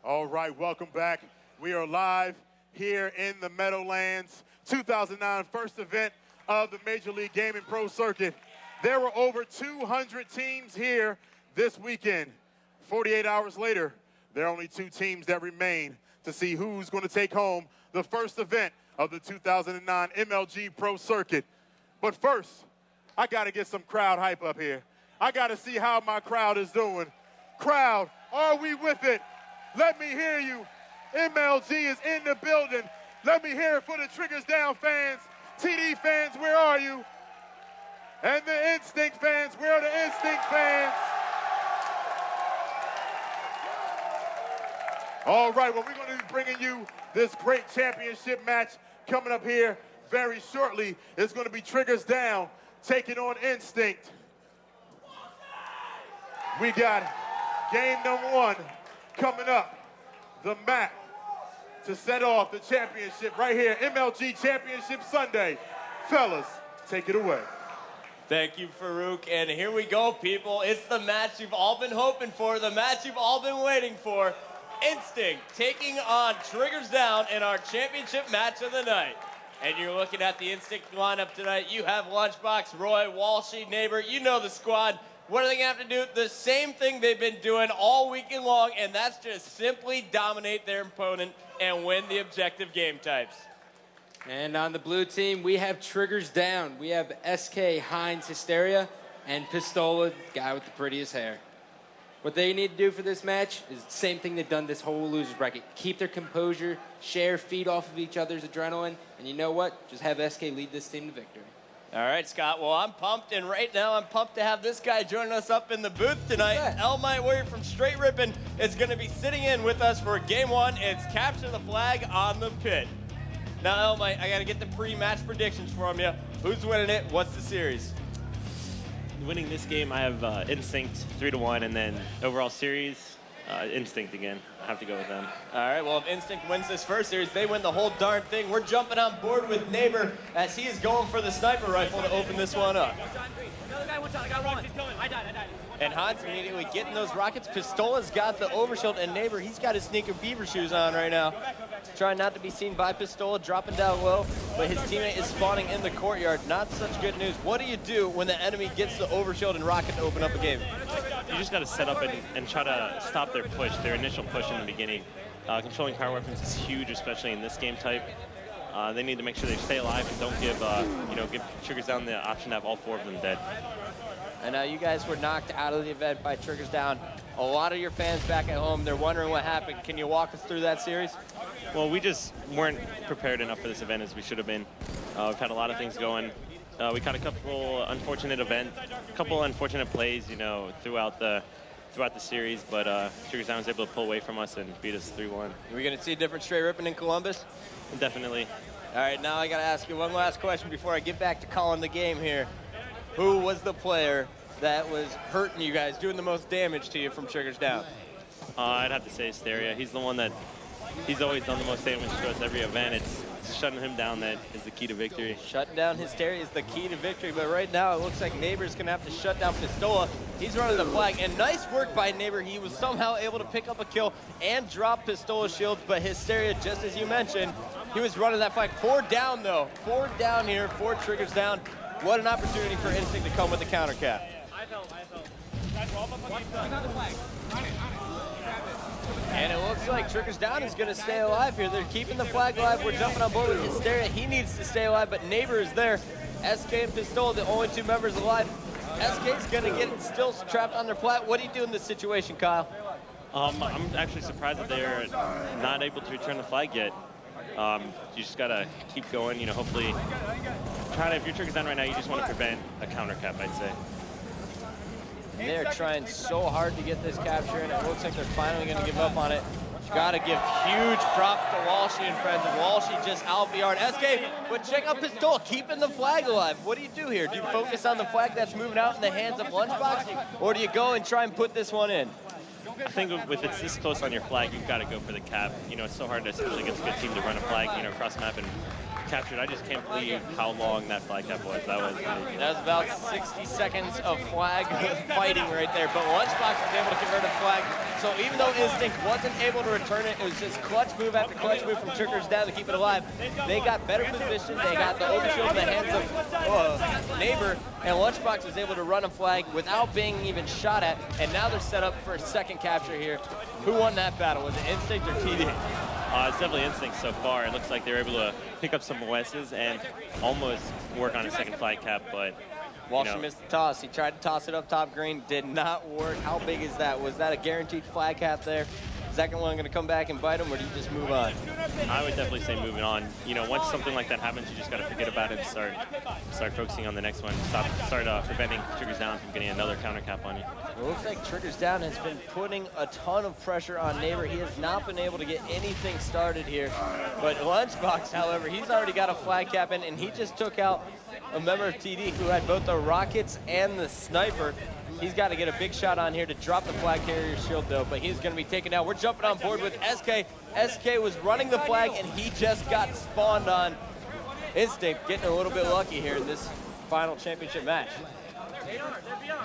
All right, welcome back. We are live here in the Meadowlands 2009 first event of the Major League Gaming Pro Circuit. There were over 200 teams here this weekend. 48 hours later, there are only 2 teams that remain to see who's going to take home the first event of the 2009 MLG Pro Circuit. But first, I got to get some crowd hype up here. I got to see how my crowd is doing. Crowd, are we with it? Let me hear you. MLG is in the building. Let me hear it for the Triggers Down fans. TD fans, where are you? And the Instinct fans, where are the Instinct fans? All right, well, we're going to be bringing you this great championship match coming up here very shortly. It's going to be Triggers Down taking on Instinct. We got game number 1 coming up. The map to set off the championship right here, MLG Championship Sunday. Fellas, take it away. Thank you, Farouk. And here we go, people. It's the match you've all been hoping for, the match you've all been waiting for. Instinct taking on Triggers Down in our championship match of the night. And you're looking at the Instinct lineup tonight. You have Lunchbox, Roy, Walshy, Neighbor. You know the squad. What are they going to have to do? The same thing they've been doing all weekend long, and that's just simply dominate their opponent and win the objective game types. And on the blue team, we have Triggers Down. We have SK, Heinz, Hysteria, and Pistola, guy with the prettiest hair. What they need to do for this match is the same thing they've done this whole loser's bracket. Keep their composure, share, feed off of each other's adrenaline, and you know what? Just have SK lead this team to victory. All right, Scott. Well, I'm pumped, and right now I'm pumped to have this guy joining us up in the booth tonight. El My Warrior from Straight Rippin' is going to be sitting in with us for Game 1. It's Capture the Flag on the Pit. Now, El My, I got to get the pre-match predictions from you. Who's winning it? What's the series? Winning this game, I have Instinct 3-1, and then overall series, Instinct again. I have to go with them. All right, well, if Instinct wins this first series, they win the whole darn thing. We're jumping on board with Neighbor as he is going for the sniper rifle to open this one up. And Heinz immediately getting those rockets. Pistola's got the overshield, and Neighbor, he's got his sneaker beaver shoes on right now. Trying not to be seen by Pistola, dropping down low, but his teammate is spawning in the courtyard. Not such good news. What do you do when the enemy gets the overshield and rocket to open up a game? You just got to set up and try to stop their push, their initial push in the beginning. Controlling power weapons is huge, especially in this game type. They need to make sure they stay alive and don't give Triggers Down the option to have all 4 of them dead. And now you guys were knocked out of the event by Triggers Down. A lot of your fans back at home, they're wondering what happened. Can you walk us through that series? Well, we just weren't prepared enough for this event as we should have been. We've had a lot of things going. We caught a couple unfortunate plays, throughout the series, but Triggers Down was able to pull away from us and beat us 3-1. Are we going to see a different Straight Rippin' in Columbus? Definitely. All right, now I got to ask you one last question before I get back to calling the game here. Who was the player that was hurting you guys, doing the most damage to you from Triggers Down? I'd have to say Hysteria. He's the one that he's always done the most damage to us every event. It's shutting him down that is the key to victory. Shutting down Hysteria is the key to victory, but right now it looks like Neighbor's going to have to shut down Pistola. He's running the flag, and nice work by Neighbor. He was somehow able to pick up a kill and drop Pistola's shield, but Hysteria, just as you mentioned, he was running that flag. 4 down, though. 4 down here, 4 Triggers Down. What an opportunity for Instinct to come with the counter cap. And it looks like Triggers Down is going to stay alive here. They're keeping the flag alive. We're jumping on board with Hysteria. He needs to stay alive, but Neighbor is there. SK and Pistola, the only 2 members alive. SK's going to get still trapped on their plat. What do you do in this situation, Kyle? I'm actually surprised that they're not able to return the flag yet. You just got to keep going, hopefully. If you're Triggers Down right now, you just want to prevent a counter cap, I'd say. They're trying so hard to get this capture, and it looks like they're finally going to give up on it. You got to give huge props to Walshy and friends. And Walshy just out beyond SK, but check out Pistola, keeping the flag alive. What do you do here? Do you focus on the flag that's moving out in the hands of Lunchbox, or do you go and try and put this one in? I think if it's this close on your flag, you've got to go for the cap. It's so hard, especially against a good team, to run a flag, across the map and captured. I just can't believe how long that flag cap was. That was about 60 seconds of flag fighting right there, but Lunchbox was able to convert a flag. So even though Instinct wasn't able to return it, it was just clutch move after clutch move from Triggers Down to keep it alive. They got better position. They got the overshield in the hands of Neighbor, and Lunchbox was able to run a flag without being even shot at, and now they're set up for a second capture here. Who won that battle? Was it Instinct or TD? It's definitely Instinct so far. It looks like they were able to pick up some OSs and almost work on a second flag cap, but Walshy missed the toss. He tried to toss it up top green. Did not work. How big is that? Was that a guaranteed flag cap there? Second one going to come back and bite him, or do you just move on? I would definitely say moving on. Once something like that happens, you just got to forget about it and start focusing on the next one. Start preventing Triggers Down from getting another counter cap on you. Well, it looks like Triggers Down has been putting a ton of pressure on Neighbor. He has not been able to get anything started here. But Lunchbox, however, he's already got a flag cap in, and he just took out a member of TD who had both the rockets and the sniper. He's got to get a big shot on here to drop the flag carrier shield, though, but he's going to be taken out. We're jumping on board with SK. SK was running the flag, and he just got spawned on. Instinct getting a little bit lucky here in this final championship match.